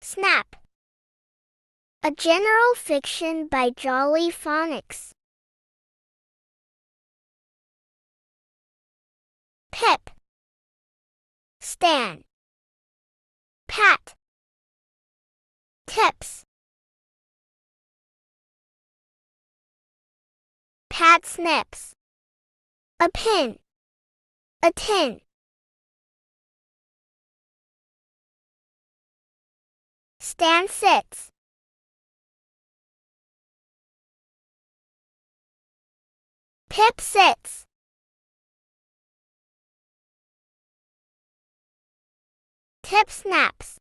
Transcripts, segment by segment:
Snap. A general fiction by Jolly Phonics. Pip. Stan. Pat. Tips. Pat snips. A pin. A tin. Stan sits. Pip sits. Tip snaps.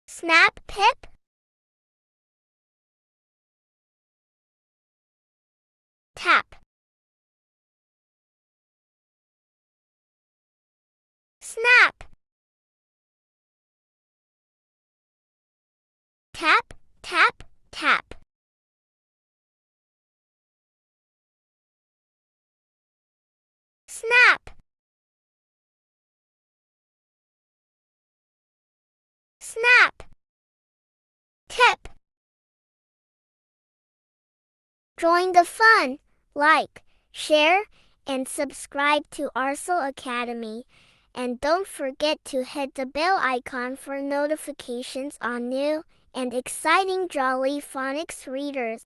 Snap Pip. Tap. Snap. Tap, tap, tap. Snap. Snap. Tip. Join the fun, like, share, and subscribe to Arsel Academy. And don't forget to hit the bell icon for notifications on new and exciting Jolly Phonics readers.